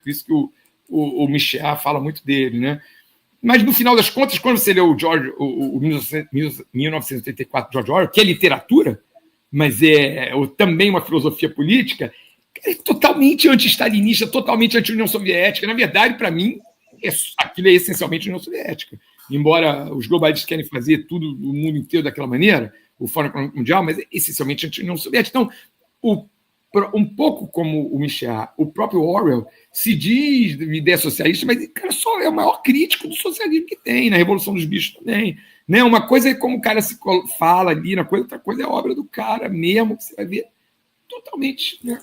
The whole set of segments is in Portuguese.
Por isso que o Michel fala muito dele, né? Mas, no final das contas, quando você lê o 1984 George Orwell, que é literatura, mas é também uma filosofia política, é totalmente anti-stalinista, totalmente anti-União Soviética. Na verdade, para mim, aquilo é essencialmente União Soviética. Embora os globalistas querem fazer tudo no mundo inteiro daquela maneira, o Fórum Econômico Mundial, mas é essencialmente anti-União Soviética. Então, um pouco como o Michel, o próprio Orwell se diz de ideia socialista, mas cara, só é o maior crítico do socialismo que tem, na Revolução dos Bichos também. Né? Uma coisa é como o cara se fala ali, outra coisa é a obra do cara mesmo, que você vai ver totalmente. Né?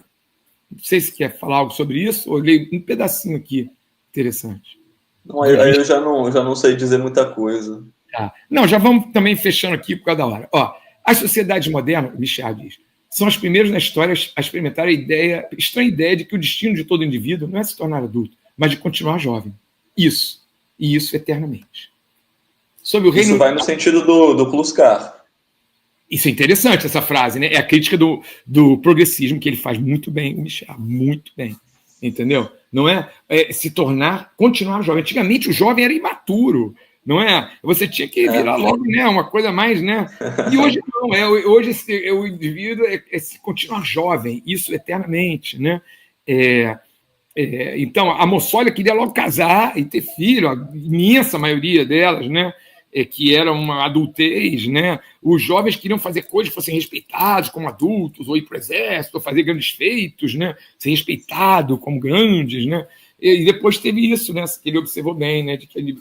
Não sei se quer falar algo sobre isso, ou leio um pedacinho aqui interessante. Não, aí eu já não sei dizer muita coisa. Tá. Não, já vamos também fechando aqui por causa da hora. Ó, as sociedades modernas, o Michel diz, são as primeiras na história a experimentar a estranha ideia de que o destino de todo indivíduo não é se tornar adulto, mas de continuar jovem. Isso. E isso eternamente. Sobre o reino... Isso vai no sentido do Kluskar. Isso é interessante, essa frase, né? É a crítica do progressismo, que ele faz muito bem, o Michel, muito bem. Entendeu? Não é se tornar, continuar jovem. Antigamente o jovem era imaturo, não é? Você tinha que virar logo, né? Uma coisa mais, né? E hoje não, hoje o indivíduo é se continuar jovem, isso eternamente, né? Então, a moçolha queria logo casar e ter filho, a imensa maioria delas, né? Que era uma adultez, né? Os jovens queriam fazer coisas que fossem respeitados como adultos, ou ir para o exército, ou fazer grandes feitos, né? Ser respeitado como grandes, né? E depois teve isso, né? Que ele observou bem, né? De que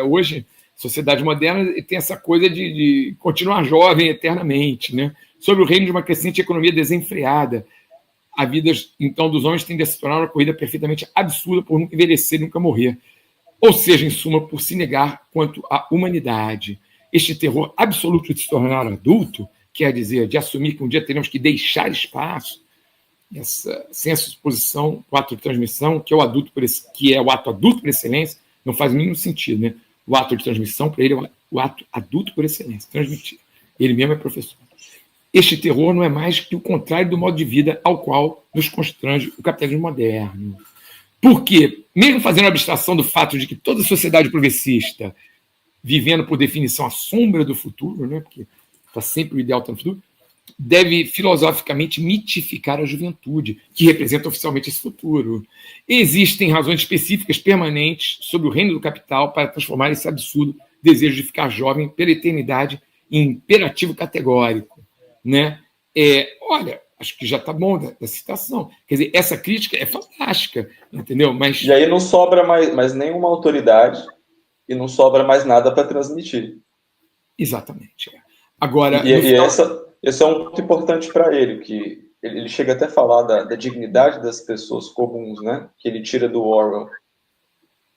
hoje, a sociedade moderna tem essa coisa de continuar jovem eternamente, né? Sobre o reino de uma crescente economia desenfreada. A vida, então, dos homens tende a se tornar uma corrida perfeitamente absurda por nunca envelhecer e nunca morrer. Ou seja, em suma, por se negar quanto à humanidade. Este terror absoluto de se tornar adulto, quer dizer, de assumir que um dia teremos que deixar espaço, sem essa suposição, o ato de transmissão, que é o ato adulto por excelência, não faz o mínimo sentido, né? O ato de transmissão, para ele, é o ato adulto por excelência, transmitir. Ele mesmo é professor. Este terror não é mais que o contrário do modo de vida ao qual nos constrange o capitalismo moderno. Porque, mesmo fazendo abstração do fato de que toda sociedade progressista, vivendo por definição a sombra do futuro, né, porque está sempre o ideal está no futuro, deve filosoficamente mitificar a juventude, que representa oficialmente esse futuro. Existem razões específicas permanentes sobre o reino do capital para transformar esse absurdo desejo de ficar jovem pela eternidade em imperativo categórico. Né? Olha, acho que já está bom da citação. Quer dizer, essa crítica é fantástica, entendeu? Mas... E aí não sobra mais nenhuma autoridade e não sobra mais nada para transmitir. Exatamente. Agora, esse é um ponto importante para ele, que ele chega até a falar da dignidade das pessoas comuns, né? Que ele tira do Orwell.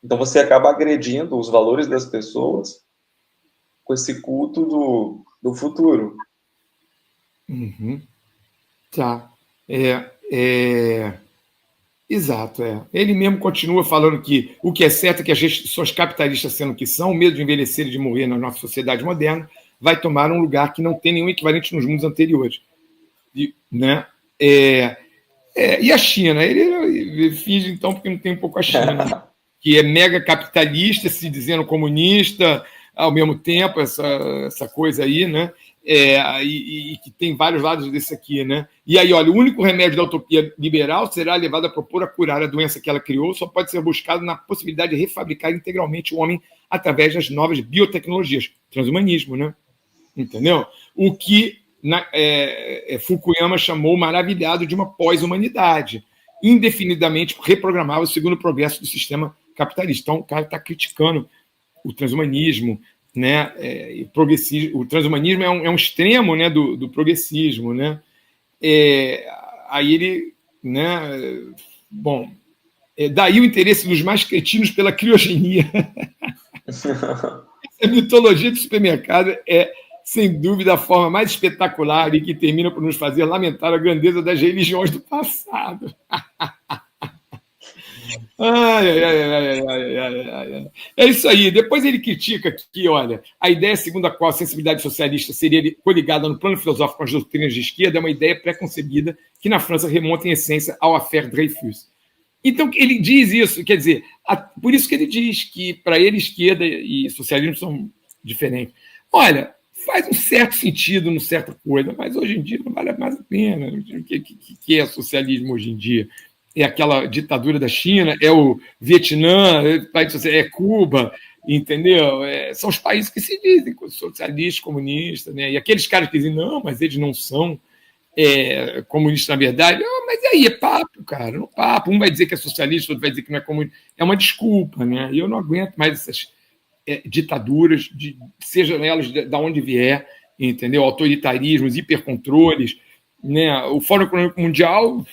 Então você acaba agredindo os valores das pessoas com esse culto do futuro. Uhum. Tá. Exato, Ele mesmo continua falando que o que é certo é que as restrições capitalistas sendo o que são, o medo de envelhecer e de morrer na nossa sociedade moderna, vai tomar um lugar que não tem nenhum equivalente nos mundos anteriores. Né? E a China? Ele finge, então, porque não tem um pouco a China, que é mega capitalista, se dizendo comunista, ao mesmo tempo, essa coisa aí, né? E que tem vários lados desse aqui, né? E aí, olha, o único remédio da utopia liberal será levado a propor a curar a doença que ela criou, só pode ser buscado na possibilidade de refabricar integralmente o homem através das novas biotecnologias, transhumanismo, né? Entendeu? O que Fukuyama chamou maravilhado de uma pós-humanidade, indefinidamente reprogramável segundo o progresso do sistema capitalista. Então, o cara está criticando o transhumanismo, né? O transhumanismo é um extremo, né, do progressismo, né? Aí ele, né? Bom, daí o interesse dos mais cretinos pela criogenia. A mitologia do supermercado é, sem dúvida, a forma mais espetacular e que termina por nos fazer lamentar a grandeza das religiões do passado. É isso aí. Depois ele critica que, olha, a ideia segundo a qual a sensibilidade socialista seria coligada no plano filosófico com as doutrinas de esquerda é uma ideia pré-concebida que na França remonta em essência ao affaire Dreyfus. Então, ele diz isso, quer dizer, por isso que ele diz que, para ele, esquerda e socialismo são diferentes. Olha, faz um certo sentido numa certa coisa, mas hoje em dia não vale mais a pena. O que é socialismo hoje em dia? É aquela ditadura da China, é o Vietnã, é Cuba, entendeu? São os países que se dizem socialistas, comunistas, né? E aqueles caras que dizem, não, mas eles não são comunista na verdade, mas aí é papo, cara, não papo. Um vai dizer que é socialista, outro vai dizer que não é comunista. É uma desculpa, né? E eu não aguento mais essas ditaduras, seja elas de onde vier, entendeu? Autoritarismos, hipercontroles, né? O Fórum Econômico Mundial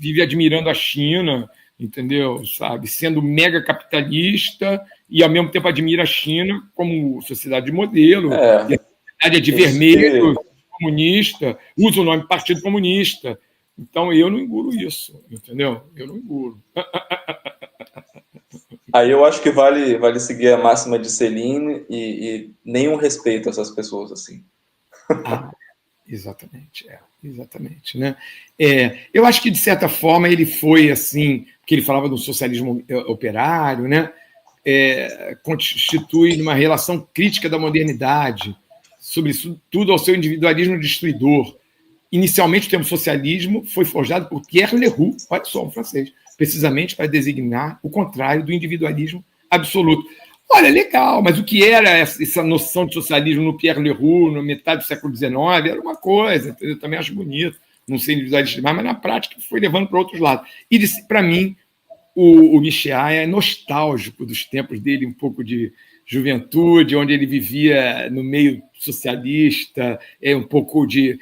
vive admirando a China, entendeu? Sabe? Sendo mega capitalista e ao mesmo tempo admira a China como sociedade de modelo. E a sociedade é de vermelho, comunista, usa o nome Partido Comunista. Então, eu não engulo isso, entendeu? Eu não engulo. Aí eu acho que vale seguir a máxima de Celine e nenhum respeito a essas pessoas, assim. Exatamente, exatamente, né? Eu acho que, de certa forma, ele foi assim, porque ele falava do socialismo operário, né? Constitui uma relação crítica da modernidade, sobretudo ao seu individualismo destruidor. Inicialmente, o termo socialismo foi forjado por Pierre Leroux, olha só, um francês, precisamente para designar o contrário do individualismo absoluto. Olha, legal, mas o que era essa noção de socialismo no Pierre Leroux, na metade do século XIX, era uma coisa, eu também acho bonito, não sei individualista demais, mas na prática foi levando para outros lados. E, para mim, o Michéa é nostálgico dos tempos dele, um pouco de juventude, onde ele vivia no meio socialista, um pouco de...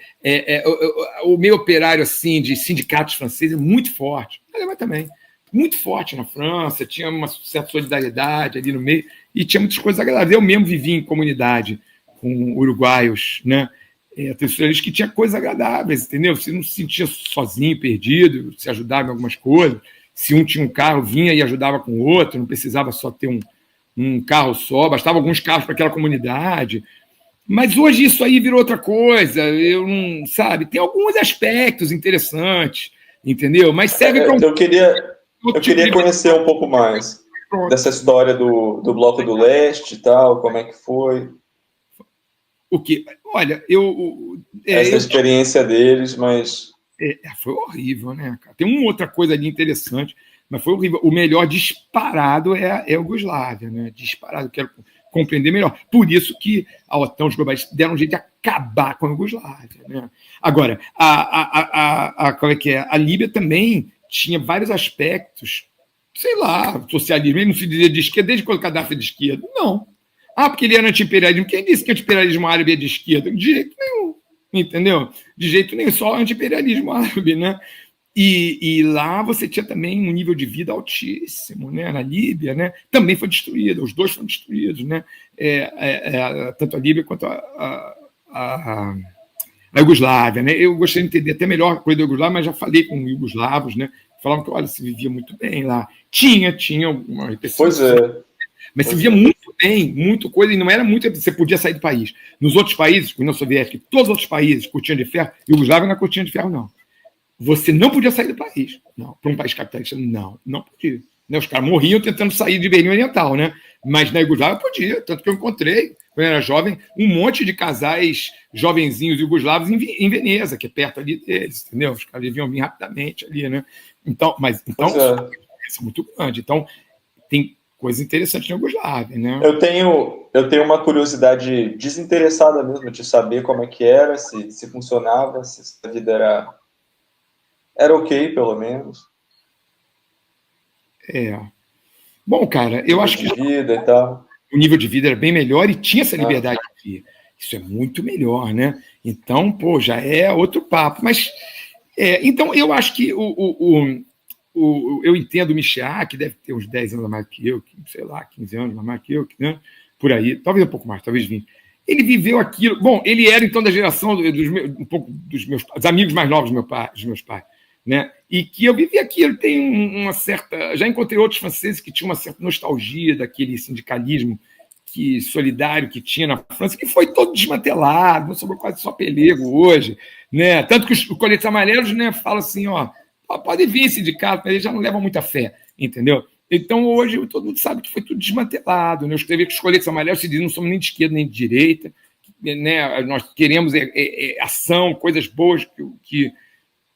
o meio operário assim, de sindicatos franceses muito forte, mas também muito forte na França, tinha uma certa solidariedade ali no meio, e tinha muitas coisas agradáveis. Eu mesmo vivi em comunidade com uruguaios, né? Que tinha coisas agradáveis, entendeu? Você não se sentia sozinho, perdido, se ajudava em algumas coisas. Se um tinha um carro, vinha e ajudava com o outro, não precisava só ter um carro só, bastava alguns carros para aquela comunidade. Mas hoje isso aí virou outra coisa, eu não, sabe? Tem alguns aspectos interessantes, entendeu? Mas serve para Eu queria conhecer um pouco mais dessa história do Bloco do Leste e tal, como é que foi. O quê? Olha, essa experiência deles, mas... foi horrível, né, cara? Tem uma outra coisa ali interessante, mas foi horrível. O melhor disparado é a Iugoslávia, né? Disparado, quero compreender melhor. Por isso que a OTAN, os globalistas, deram um jeito de acabar com a Iugoslávia, né? Agora, como é que é? A Líbia também tinha vários aspectos, sei lá, socialismo, ele não se dizia de esquerda desde quando o Gaddafi é de esquerda. Não. Porque ele era anti-imperialismo. Quem disse que anti-imperialismo árabe é de esquerda? De jeito nenhum, entendeu? De jeito nenhum, só anti-imperialismo árabe, né? E lá você tinha também um nível de vida altíssimo, né? Na Líbia, né? Também foi destruída, os dois foram destruídos, né? Tanto a Líbia quanto a Iugoslávia, né? Eu gostaria de entender até melhor a coisa da Iugoslávia, mas já falei com iugoslavos, né? Falavam que, olha, se vivia muito bem lá. Tinha uma repressão. Pois é. Mas se vivia muito bem, muita coisa, e não era muito. Você podia sair do país. Nos outros países, União Soviética, todos os outros países, cortina de ferro, Iugoslávia não é cortina de ferro, não. Você não podia sair do país. Não. Para um país capitalista, não podia. Né? Os caras morriam tentando sair de Berlim Oriental, né? Mas na Iugoslávia podia. Tanto que eu encontrei, quando eu era jovem, um monte de casais jovenzinhos iugoslavos em Veneza, que é perto ali deles, entendeu? Os caras deviam vir rapidamente ali, né? Então, é muito grande. Então, tem coisa interessante na Iugoslávia, né? Eu tenho uma curiosidade desinteressada mesmo de saber como é que era, se funcionava, se a vida era ok, pelo menos. Bom, cara, eu acho que vida e tal. O nível de vida era bem melhor e tinha essa liberdade de vir. Isso é muito melhor, né? Então, já é outro papo. Mas, então, eu acho que eu entendo o Michéa, que deve ter uns 10 anos a mais que eu, sei lá, 15 anos a mais que eu, né? Por aí, talvez um pouco mais, talvez 20. Ele viveu aquilo. Bom, ele era, então, da geração dos amigos mais novos dos meus pais. Né? E que eu vivi aquilo, tem uma certa... Já encontrei outros franceses que tinham uma certa nostalgia daquele sindicalismo solidário que tinha na França, que foi todo desmantelado, não sobrou quase só pelego hoje. Né? Tanto que os coletes amarelos, né, falam assim, Pode vir sindicato, mas eles já não levam muita fé, entendeu? Então, hoje, todo mundo sabe que foi tudo desmantelado. Né? Os coletes amarelos se diz não somos nem de esquerda nem de direita, né? Nós queremos ação, coisas boas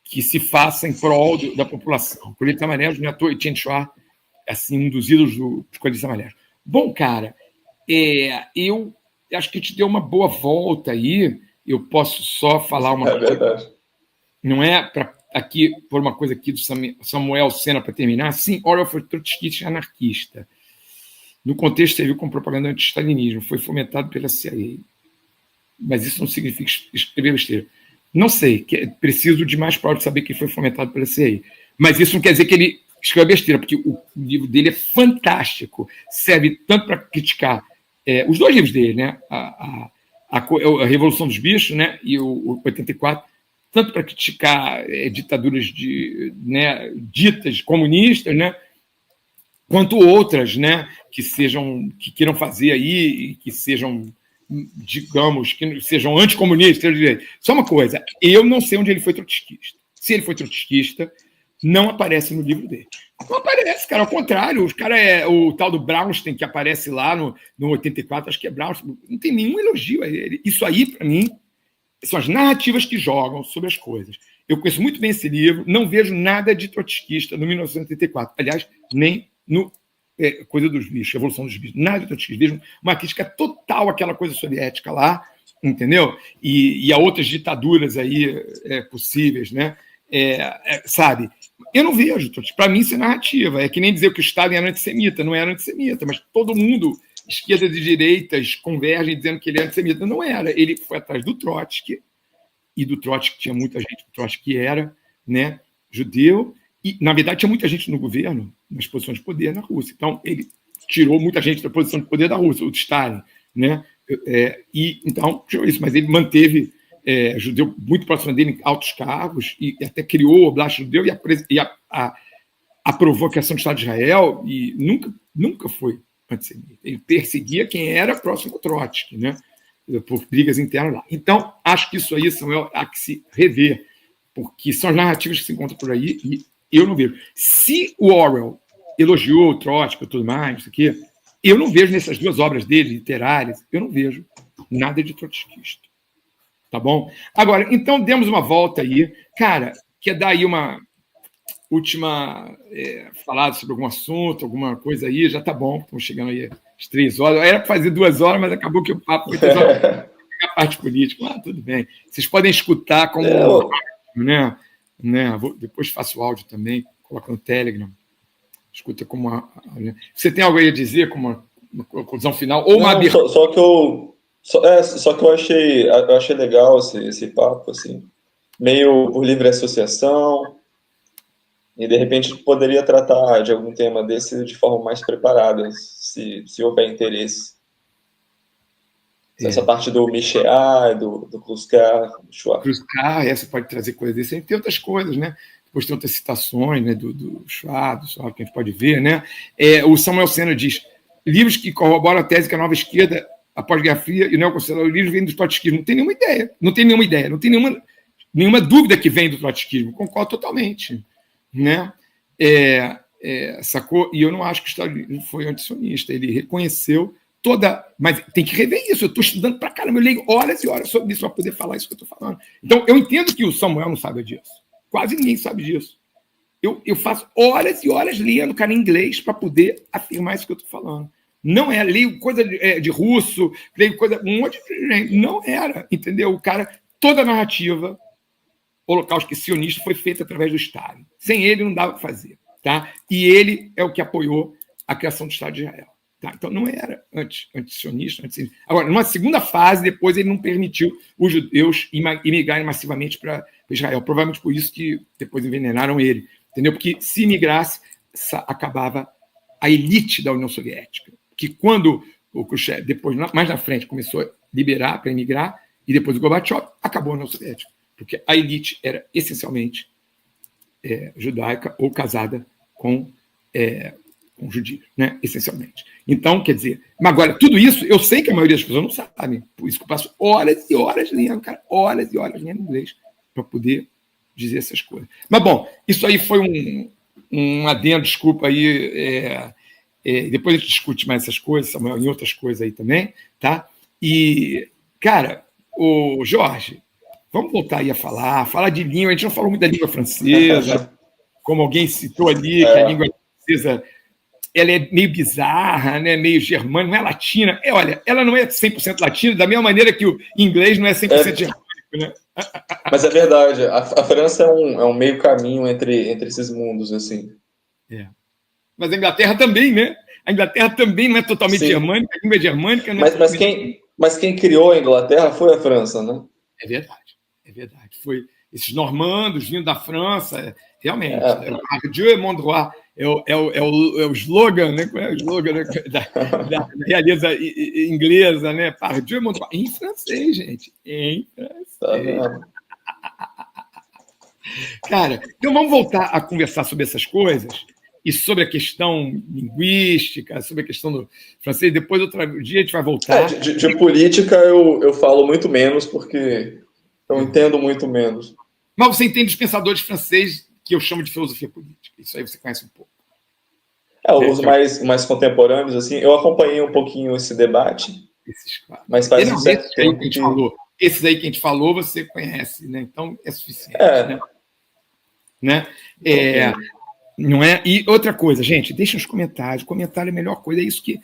que se façam em prol da população. Coletes amarelos, não é à toa, Etienne Chouard, assim, um dos ídolos dos coletes amarelos. Bom, cara, eu acho que te deu uma boa volta aí. Eu posso só falar uma coisa. Verdade. Não é para aqui, por uma coisa aqui do Samuel Sena para terminar. Sim, Orwell foi trotskista e anarquista. No contexto, serviu como propaganda anti-stalinismo. Foi fomentado pela CIA. Mas isso não significa escrever besteira. Não sei, preciso de mais provas de saber que foi fomentado pela CIA. Mas isso não quer dizer que ele escreveu besteira, porque o livro dele é fantástico. Serve tanto para criticar os dois livros dele, né? A Revolução dos Bichos, né? E o 84, tanto para criticar ditaduras ditas comunistas, né? Quanto outras, né? Que queiram fazer aí, que sejam, digamos, que sejam anticomunistas. Só uma coisa, eu não sei onde ele foi trotskista. Se ele foi trotskista, não aparece no livro dele. Não aparece, cara, ao contrário. Os cara o tal do Brownstein, que aparece lá no 84, acho que é Brownstein, não tem nenhum elogio a ele. Isso aí, para mim, são as narrativas que jogam sobre as coisas. Eu conheço muito bem esse livro, não vejo nada de trotskista no 1984. Aliás, nem no Coisa dos Bichos, Revolução dos Bichos. Nada de trotskista. Vejo uma crítica total àquela coisa soviética lá, entendeu? E a outras ditaduras aí possíveis, né? Sabe? Eu não vejo. Para mim, isso é narrativa. É que nem dizer que o Stalin era antissemita. Não era antissemita, mas todo mundo, esquerdas e direitas, convergem dizendo que ele é antissemita. Não era. Ele foi atrás do Trotsky, e do Trotsky tinha muita gente, o Trotsky era, né, judeu, e, na verdade, tinha muita gente no governo, nas posições de poder na Rússia. Então, ele tirou muita gente da posição de poder da Rússia, o Stalin, né? E, então, tirou isso, mas ele manteve judeu muito próximo dele em altos cargos, e até criou o Oblast judeu e aprovou a criação do Estado de Israel, e nunca foi antissemita. Ele perseguia quem era próximo ao Trotsky, né? Por brigas internas lá. Então, acho que isso aí, Samuel, há que se rever, porque são as narrativas que se encontram por aí e eu não vejo. Se o Orwell elogiou o Trotsky e tudo mais, isso aqui, eu não vejo nessas duas obras dele, literárias, eu não vejo nada de trotskista. Tá bom? Agora, então, demos uma volta aí. Cara, quer dar aí uma última falada sobre algum assunto, alguma coisa aí? Já tá bom, estamos chegando aí às 3 horas. Era para fazer 2 horas, mas acabou que o papo foi 3 horas. A parte política, tudo bem. Vocês podem escutar como né? Depois faço o áudio também, coloco no Telegram. Escuta como Você tem algo aí a dizer como uma conclusão final ou uma abertura? Só que eu achei legal esse papo, assim, meio por livre associação, e de repente poderia tratar de algum tema desse de forma mais preparada, se houver interesse. Essa parte do Micheá, do Kluskar, do Schwab. Kluskar, essa pode trazer coisas desse. Tem outras coisas, né? Depois tem outras citações, né, do Schwab, que a gente pode ver, né? O Samuel Sena diz: livros que corroboram a tese que a nova esquerda, a pós-Guerra Fria e o neoconservadorismo vêm do trotskismo. Não tem nenhuma ideia, não tem nenhuma dúvida que vem do trotskismo. Concordo totalmente, né? Sacou? E eu não acho que o Stalin foi antisionista. Ele reconheceu mas tem que rever isso. Eu estou estudando pra caramba, eu leio horas e horas sobre isso para poder falar isso que eu estou falando. Então, eu entendo que o Samuel não sabe disso. Quase ninguém sabe disso. Eu faço horas e horas lendo, cara, em inglês para poder afirmar isso que eu estou falando. Não era, leio coisa de russo, leio coisa, um monte de gente. Não era, entendeu? O cara, toda a narrativa holocausto sionista foi feita através do Stalin. Sem ele não dava para fazer. Tá? E ele é o que apoiou a criação do Estado de Israel. Tá? Então, não era antisionista. Agora, numa segunda fase, depois ele não permitiu os judeus imigrarem massivamente para Israel. Provavelmente por isso que depois envenenaram ele. Entendeu? Porque se imigrasse, acabava a elite da União Soviética. Que quando o Khrushchev, depois, mais na frente, começou a liberar para imigrar, e depois o Gorbachev, acabou a União Soviética. Porque a elite era essencialmente judaica ou casada com judios, né? Essencialmente. Então, quer dizer, mas agora, tudo isso, eu sei que a maioria das pessoas não sabem, por isso que eu passo horas e horas lendo, cara, horas e horas lendo inglês, para poder dizer essas coisas. Mas, bom, isso aí foi um adendo, desculpa aí, depois a gente discute mais essas coisas, Samuel, em outras coisas aí também, tá? E, cara, o Jorge, vamos voltar aí a falar de língua, a gente não falou muito da língua francesa, como alguém citou ali, que a língua francesa ela é meio bizarra, né? Meio germânica, não é latina. Olha, ela não é 100% latina, da mesma maneira que o inglês não é 100% germânico, né? Mas é verdade, a França é um meio caminho entre esses mundos, assim. Mas a Inglaterra também, né? A Inglaterra também não é totalmente germânica, a língua é germânica. Não é mas quem criou a Inglaterra foi a França, né? É verdade. Foi esses normandos vindo da França, realmente. Pardieu et mon droit é o slogan, né? Qual é o slogan da realeza inglesa, né? Pardieu et mon droit. Em francês, gente. Em francês. Cara, então vamos voltar a conversar sobre essas coisas e sobre a questão linguística, sobre a questão do francês. Depois, outro dia, a gente vai voltar. De política eu falo muito menos, porque eu entendo muito menos. Mas você entende os pensadores franceses, que eu chamo de filosofia política. Isso aí você conhece um pouco. Os mais contemporâneos, assim, eu acompanhei um pouquinho esse debate, mas faz um certo tempo que... Esses aí que a gente falou, você conhece, né? Então, é suficiente. Né? Não é? E outra coisa, gente, deixa os comentários. Comentário é a melhor coisa. É isso que...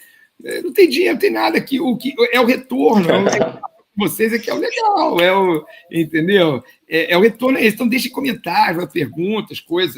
Não tem dinheiro, não tem nada aqui. O que é o retorno. Vocês é que é o legal. Entendeu? É o retorno. Então, deixem comentários, perguntas, coisas.